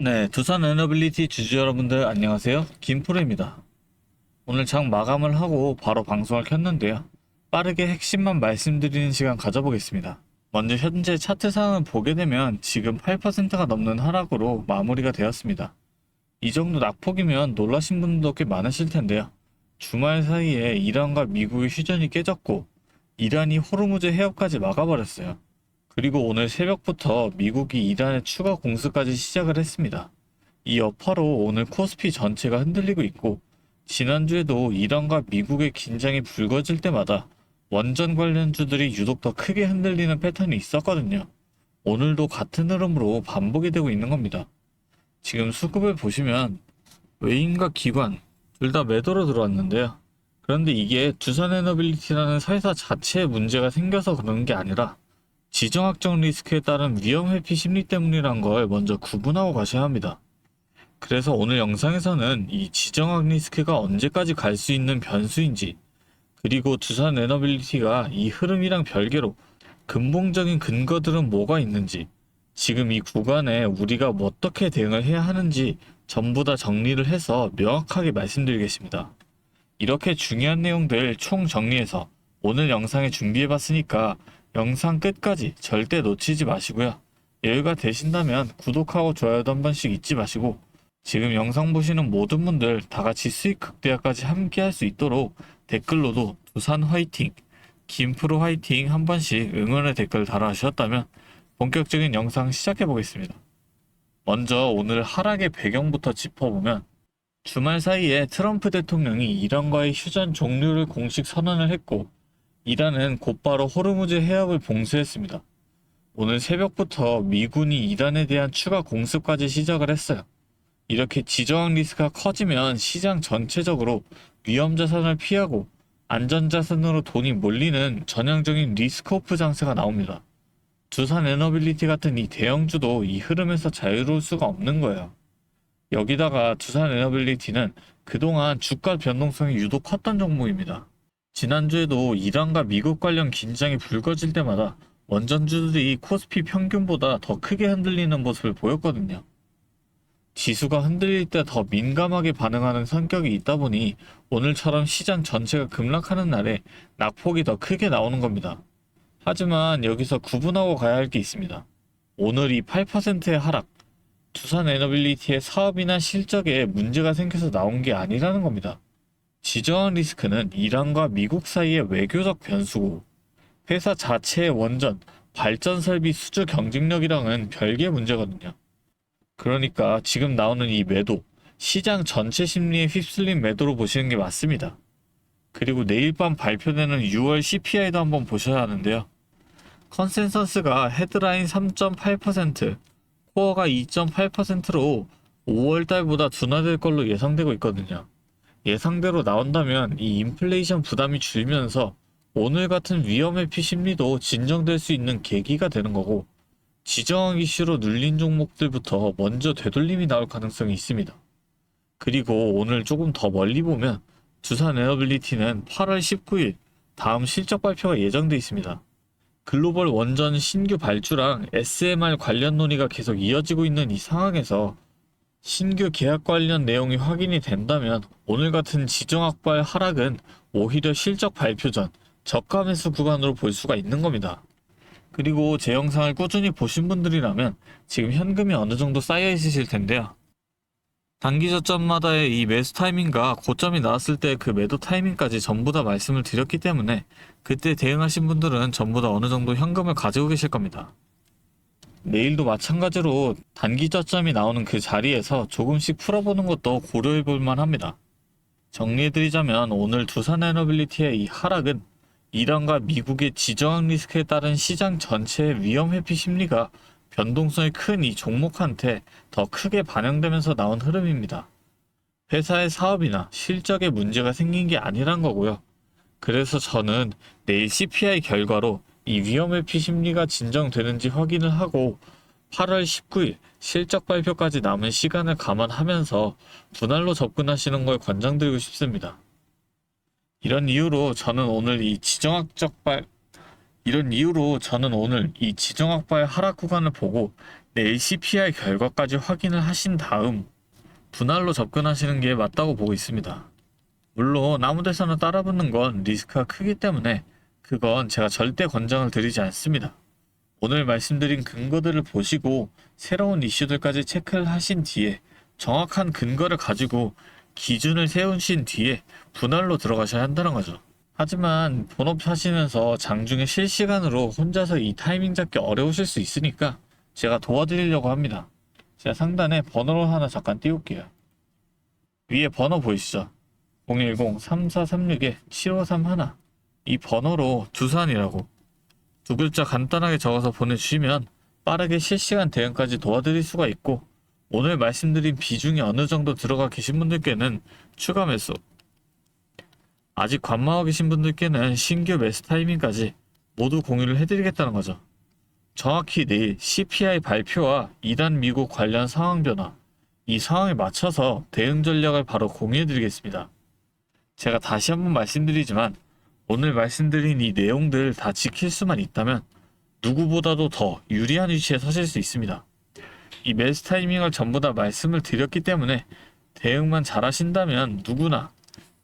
네, 두산 에너빌리티 주주 여러분들 안녕하세요. 김프로입니다. 오늘 장 마감을 하고 바로 방송을 켰는데요. 빠르게 핵심만 말씀드리는 시간 가져보겠습니다. 먼저 현재 차트 상황을 보게 되면 지금 8%가 넘는 하락으로 마무리가 되었습니다. 이 정도 낙폭이면 놀라신 분들도 꽤 많으실 텐데요. 주말 사이에 이란과 미국의 휴전이 깨졌고 이란이 호르무즈 해협까지 막아버렸어요. 그리고 오늘 새벽부터 미국이 이란의 추가 공습까지 시작을 했습니다. 이 여파로 오늘 코스피 전체가 흔들리고 있고 지난주에도 이란과 미국의 긴장이 불거질 때마다 원전 관련주들이 유독 더 크게 흔들리는 패턴이 있었거든요. 오늘도 같은 흐름으로 반복이 되고 있는 겁니다. 지금 수급을 보시면 외인과 기관 둘 다 매도로 들어왔는데요. 그런데 이게 두산에너빌리티라는 회사 자체에 문제가 생겨서 그러는 게 아니라 지정학적 리스크에 따른 위험 회피 심리 때문이란 걸 먼저 구분하고 가셔야 합니다. 그래서 오늘 영상에서는 이 지정학 리스크가 언제까지 갈 수 있는 변수인지, 그리고 두산 에너빌리티가 이 흐름이랑 별개로 근본적인 근거들은 뭐가 있는지, 지금 이 구간에 우리가 어떻게 대응을 해야 하는지 전부 다 정리를 해서 명확하게 말씀드리겠습니다. 이렇게 중요한 내용들 총 정리해서 오늘 영상에 준비해봤으니까 영상 끝까지 절대 놓치지 마시고요. 여유가 되신다면 구독하고 좋아요도 한 번씩 잊지 마시고 지금 영상 보시는 모든 분들 다 같이 수익 극대화까지 함께 할 수 있도록 댓글로도 두산 화이팅, 김프로 화이팅 한 번씩 응원의 댓글 달아주셨다면 본격적인 영상 시작해 보겠습니다. 먼저 오늘 하락의 배경부터 짚어보면 주말 사이에 트럼프 대통령이 이란과의 휴전 종료를 공식 선언을 했고 이란은 곧바로 호르무즈 해협을 봉쇄했습니다. 오늘 새벽부터 미군이 이란에 대한 추가 공습까지 시작을 했어요. 이렇게 지정학 리스크가 커지면 시장 전체적으로 위험자산을 피하고 안전자산으로 돈이 몰리는 전형적인 리스크오프 장세가 나옵니다. 두산 에너빌리티 같은 이 대형주도 이 흐름에서 자유로울 수가 없는 거예요. 여기다가 두산 에너빌리티는 그동안 주가 변동성이 유독 컸던 종목입니다. 지난주에도 이란과 미국 관련 긴장이 불거질 때마다 원전주들이 코스피 평균보다 더 크게 흔들리는 모습을 보였거든요. 지수가 흔들릴 때 더 민감하게 반응하는 성격이 있다 보니 오늘처럼 시장 전체가 급락하는 날에 낙폭이 더 크게 나오는 겁니다. 하지만 여기서 구분하고 가야 할 게 있습니다. 오늘 이 8%의 하락, 두산 에너빌리티의 사업이나 실적에 문제가 생겨서 나온 게 아니라는 겁니다. 지정학 리스크는 이란과 미국 사이의 외교적 변수고 회사 자체의 원전, 발전 설비 수주 경쟁력이랑은 별개의 문제거든요. 그러니까 지금 나오는 이 매도, 시장 전체 심리에 휩쓸린 매도로 보시는 게 맞습니다. 그리고 내일 밤 발표되는 6월 CPI도 한번 보셔야 하는데요. 컨센서스가 헤드라인 3.8%, 코어가 2.8%로 5월달보다 둔화될 걸로 예상되고 있거든요. 예상대로 나온다면 이 인플레이션 부담이 줄면서 오늘 같은 위험 회피 심리도 진정될 수 있는 계기가 되는 거고 지정학 이슈로 눌린 종목들부터 먼저 되돌림이 나올 가능성이 있습니다. 그리고 오늘 조금 더 멀리 보면 두산 에너빌리티는 8월 19일 다음 실적 발표가 예정돼 있습니다. 글로벌 원전 신규 발주랑 SMR 관련 논의가 계속 이어지고 있는 이 상황에서 신규 계약 관련 내용이 확인이 된다면 오늘 같은 지정학발 하락은 오히려 실적 발표 전 저가 매수 구간으로 볼 수가 있는 겁니다. 그리고 제 영상을 꾸준히 보신 분들이라면 지금 현금이 어느 정도 쌓여 있으실 텐데요. 단기 저점마다의 이 매수 타이밍과 고점이 나왔을 때 그 매도 타이밍까지 전부 다 말씀을 드렸기 때문에 그때 대응하신 분들은 전부 다 어느 정도 현금을 가지고 계실 겁니다. 내일도 마찬가지로 단기 저점이 나오는 그 자리에서 조금씩 풀어보는 것도 고려해 볼 만합니다. 정리해드리자면 오늘 두산에너빌리티의 이 하락은 이란과 미국의 지정학 리스크에 따른 시장 전체의 위험 회피 심리가 변동성이 큰 이 종목한테 더 크게 반영되면서 나온 흐름입니다. 회사의 사업이나 실적에 문제가 생긴 게 아니란 거고요. 그래서 저는 내일 CPI 결과로 이 위험 회피 심리가 진정되는지 확인을 하고 8월 19일 실적 발표까지 남은 시간을 감안하면서 분할로 접근하시는 걸 권장드리고 싶습니다. 이런 이유로 저는 오늘 이 지정학적 이런 이유로 저는 오늘 이 지정학과의 하락 구간을 보고 내일 CPI 결과까지 확인을 하신 다음 분할로 접근하시는 게 맞다고 보고 있습니다. 물론 아무 데서나 따라붙는 건 리스크가 크기 때문에 그건 제가 절대 권장을 드리지 않습니다. 오늘 말씀드린 근거들을 보시고 새로운 이슈들까지 체크를 하신 뒤에 정확한 근거를 가지고 기준을 세우신 뒤에 분할로 들어가셔야 한다는 거죠. 하지만 본업 하시면서 장중에 실시간으로 혼자서 이 타이밍 잡기 어려우실 수 있으니까 제가 도와드리려고 합니다. 제가 상단에 번호를 하나 잠깐 띄울게요. 위에 번호 보이시죠? 010-3436-7531. 이 번호로 두산이라고 두 글자 간단하게 적어서 보내주시면 빠르게 실시간 대응까지 도와드릴 수가 있고, 오늘 말씀드린 비중이 어느 정도 들어가 계신 분들께는 추가 매수, 아직 관망하고 계신 분들께는 신규 매수 타이밍까지 모두 공유를 해드리겠다는 거죠. 정확히 내일 CPI 발표와 이란 미국 관련 상황 변화, 이 상황에 맞춰서 대응 전략을 바로 공유해드리겠습니다. 제가 다시 한번 말씀드리지만 오늘 말씀드린 이 내용들 다 지킬 수만 있다면 누구보다도 더 유리한 위치에 서실 수 있습니다. 이 매수 타이밍을 전부 다 말씀을 드렸기 때문에 대응만 잘 하신다면 누구나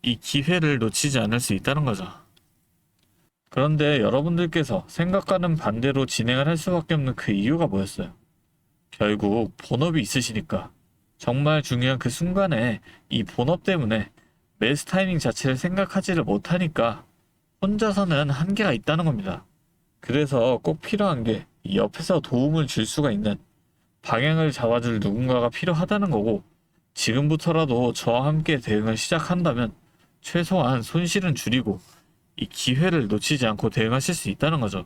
이 기회를 놓치지 않을 수 있다는 거죠. 그런데 여러분들께서 생각과는 반대로 진행을 할 수밖에 없는 그 이유가 뭐였어요? 결국 본업이 있으시니까 정말 중요한 그 순간에 이 본업 때문에 매수 타이밍 자체를 생각하지를 못하니까 혼자서는 한계가 있다는 겁니다. 그래서 꼭 필요한 게 옆에서 도움을 줄 수가 있는 방향을 잡아줄 누군가가 필요하다는 거고, 지금부터라도 저와 함께 대응을 시작한다면 최소한 손실은 줄이고 이 기회를 놓치지 않고 대응하실 수 있다는 거죠.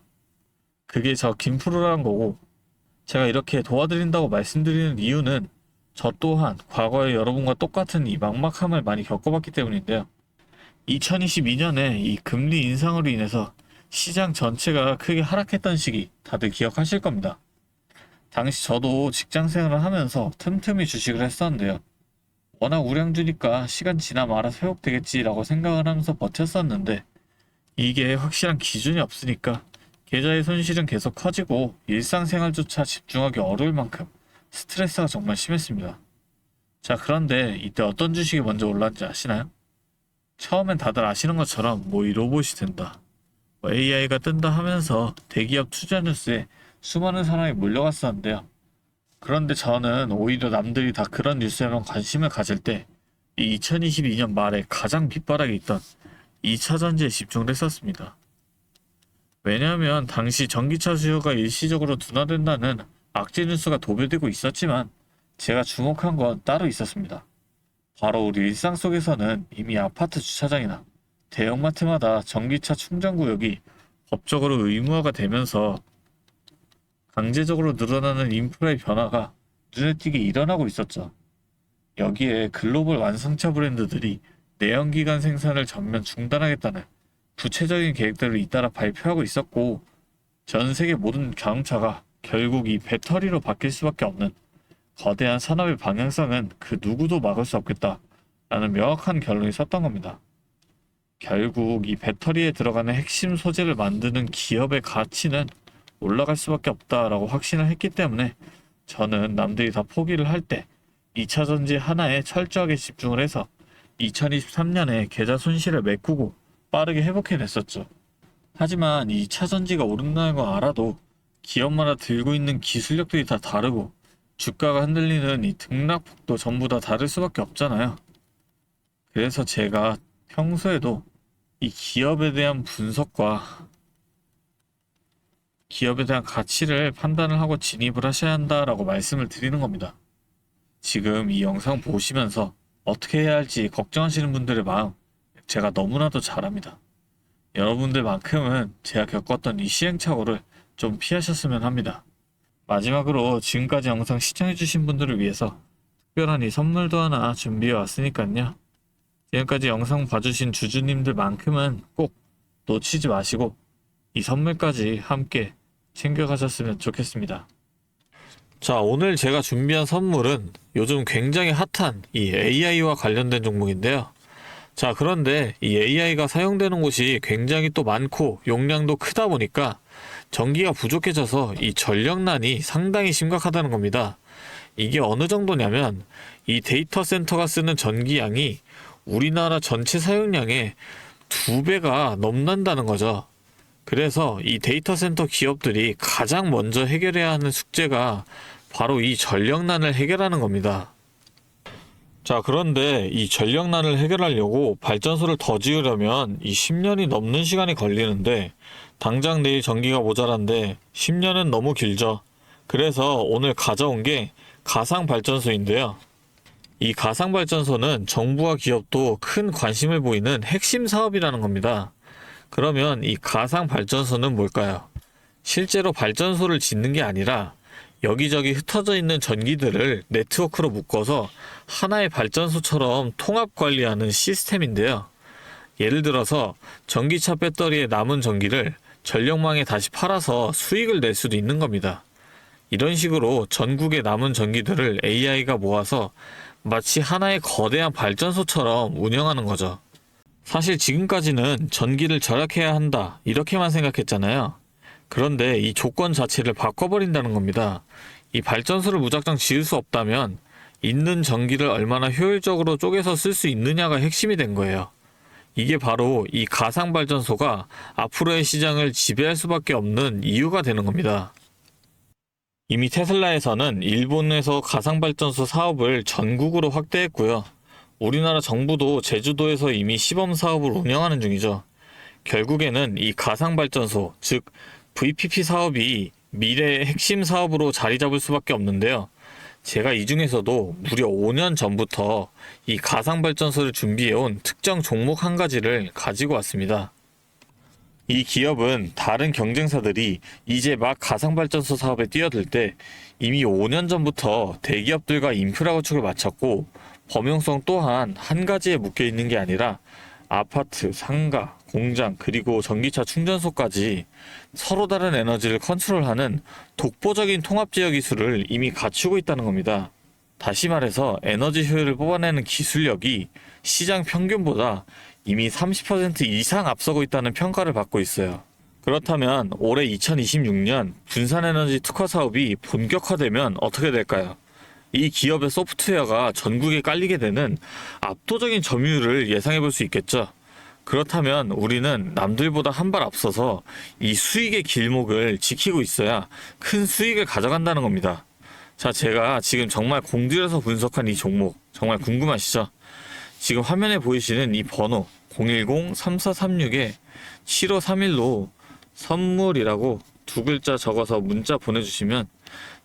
그게 저 김프로라는 거고, 제가 이렇게 도와드린다고 말씀드리는 이유는 저 또한 과거에 여러분과 똑같은 이 막막함을 많이 겪어봤기 때문인데요. 2022년에 이 금리 인상으로 인해서 시장 전체가 크게 하락했던 시기 다들 기억하실 겁니다. 당시 저도 직장 생활을 하면서 틈틈이 주식을 했었는데요. 워낙 우량주니까 시간 지나면 알아서 회복되겠지라고 생각을 하면서 버텼었는데, 이게 확실한 기준이 없으니까 계좌의 손실은 계속 커지고 일상생활조차 집중하기 어려울 만큼 스트레스가 정말 심했습니다. 자, 그런데 이때 어떤 주식이 먼저 올랐는지 아시나요? 처음엔 다들 아시는 것처럼 뭐 이 로봇이 된다, 뭐 AI가 뜬다 하면서 대기업 투자 뉴스에 수많은 사람이 몰려갔었는데요. 그런데 저는 오히려 남들이 다 그런 뉴스에만 관심을 가질 때 이 2022년 말에 가장 빗바닥에 있던 2차 전지에 집중을 했었습니다. 왜냐하면 당시 전기차 수요가 일시적으로 둔화된다는 악재 뉴스가 도배되고 있었지만 제가 주목한 건 따로 있었습니다. 바로 우리 일상 속에서는 이미 아파트 주차장이나 대형마트마다 전기차 충전 구역이 법적으로 의무화가 되면서 강제적으로 늘어나는 인프라의 변화가 눈에 띄게 일어나고 있었죠. 여기에 글로벌 완성차 브랜드들이 내연기관 생산을 전면 중단하겠다는 구체적인 계획들을 잇따라 발표하고 있었고, 전 세계 모든 자동차가 결국 이 배터리로 바뀔 수밖에 없는 거대한 산업의 방향성은 그 누구도 막을 수 없겠다라는 명확한 결론이 섰던 겁니다. 결국 이 배터리에 들어가는 핵심 소재를 만드는 기업의 가치는 올라갈 수밖에 없다라고 확신을 했기 때문에 저는 남들이 다 포기를 할 때 2차 전지 하나에 철저하게 집중을 해서 2023년에 계좌 손실을 메꾸고 빠르게 회복해냈었죠. 하지만 2차 전지가 오른다는 거 알아도 기업마다 들고 있는 기술력들이 다 다르고 주가가 흔들리는 이 등락폭도 전부 다 다를 수밖에 없잖아요. 그래서 제가 평소에도 이 기업에 대한 분석과 기업에 대한 가치를 판단을 하고 진입을 하셔야 한다라고 말씀을 드리는 겁니다. 지금 이 영상 보시면서 어떻게 해야 할지 걱정하시는 분들의 마음 제가 너무나도 잘 압니다. 여러분들만큼은 제가 겪었던 이 시행착오를 좀 피하셨으면 합니다. 마지막으로 지금까지 영상 시청해주신 분들을 위해서 특별한 이 선물도 하나 준비해 왔으니까요. 지금까지 영상 봐주신 주주님들만큼은 꼭 놓치지 마시고 이 선물까지 함께 챙겨가셨으면 좋겠습니다. 자, 오늘 제가 준비한 선물은 요즘 굉장히 핫한 이 AI와 관련된 종목인데요. 자, 그런데 이 AI가 사용되는 곳이 굉장히 또 많고 용량도 크다 보니까 전기가 부족해져서 이 전력난이 상당히 심각하다는 겁니다. 이게 어느 정도냐면 이 데이터 센터가 쓰는 전기량이 우리나라 전체 사용량의 2배가 넘는다는 거죠. 그래서 이 데이터 센터 기업들이 가장 먼저 해결해야 하는 숙제가 바로 이 전력난을 해결하는 겁니다. 자, 그런데 이 전력난을 해결하려고 발전소를 더 지으려면 이 10년이 넘는 시간이 걸리는데 당장 내일 전기가 모자란데 10년은 너무 길죠. 그래서 오늘 가져온 게 가상발전소인데요. 이 가상발전소는 정부와 기업도 큰 관심을 보이는 핵심 사업이라는 겁니다. 그러면 이 가상발전소는 뭘까요? 실제로 발전소를 짓는 게 아니라 여기저기 흩어져 있는 전기들을 네트워크로 묶어서 하나의 발전소처럼 통합 관리하는 시스템인데요. 예를 들어서 전기차 배터리에 남은 전기를 전력망에 다시 팔아서 수익을 낼 수도 있는 겁니다. 이런 식으로 전국의 남은 전기들을 AI가 모아서 마치 하나의 거대한 발전소처럼 운영하는 거죠. 사실 지금까지는 전기를 절약해야 한다 이렇게만 생각했잖아요. 그런데 이 조건 자체를 바꿔버린다는 겁니다. 이 발전소를 무작정 지을 수 없다면 있는 전기를 얼마나 효율적으로 쪼개서 쓸 수 있느냐가 핵심이 된 거예요. 이게 바로 이 가상발전소가 앞으로의 시장을 지배할 수밖에 없는 이유가 되는 겁니다. 이미 테슬라에서는 일본에서 가상발전소 사업을 전국으로 확대했고요. 우리나라 정부도 제주도에서 이미 시범 사업을 운영하는 중이죠. 결국에는 이 가상발전소, 즉 VPP 사업이 미래의 핵심 사업으로 자리 잡을 수밖에 없는데요. 제가 이 중에서도 무려 5년 전부터 이 가상발전소를 준비해온 특정 종목 한 가지를 가지고 왔습니다. 이 기업은 다른 경쟁사들이 이제 막 가상발전소 사업에 뛰어들 때 이미 5년 전부터 대기업들과 인프라 구축을 마쳤고 범용성 또한 한 가지에 묶여 있는 게 아니라 아파트, 상가, 공장, 그리고 전기차 충전소까지 서로 다른 에너지를 컨트롤하는 독보적인 통합제어 기술을 이미 갖추고 있다는 겁니다. 다시 말해서 에너지 효율을 뽑아내는 기술력이 시장 평균보다 이미 30% 이상 앞서고 있다는 평가를 받고 있어요. 그렇다면 올해 2026년 분산에너지 특화 사업이 본격화되면 어떻게 될까요? 이 기업의 소프트웨어가 전국에 깔리게 되는 압도적인 점유율을 예상해 볼 수 있겠죠. 그렇다면 우리는 남들보다 한 발 앞서서 이 수익의 길목을 지키고 있어야 큰 수익을 가져간다는 겁니다. 자, 제가 지금 정말 공들여서 분석한 이 종목 정말 궁금하시죠? 지금 화면에 보이시는 이 번호 010-3436-7531로 선물이라고 두 글자 적어서 문자 보내주시면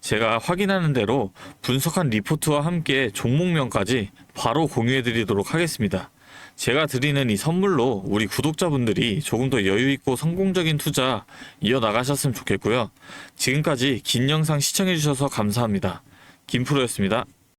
제가 확인하는 대로 분석한 리포트와 함께 종목명까지 바로 공유해드리도록 하겠습니다. 제가 드리는 이 선물로 우리 구독자분들이 조금 더 여유있고 성공적인 투자 이어나가셨으면 좋겠고요. 지금까지 긴 영상 시청해주셔서 감사합니다. 김프로였습니다.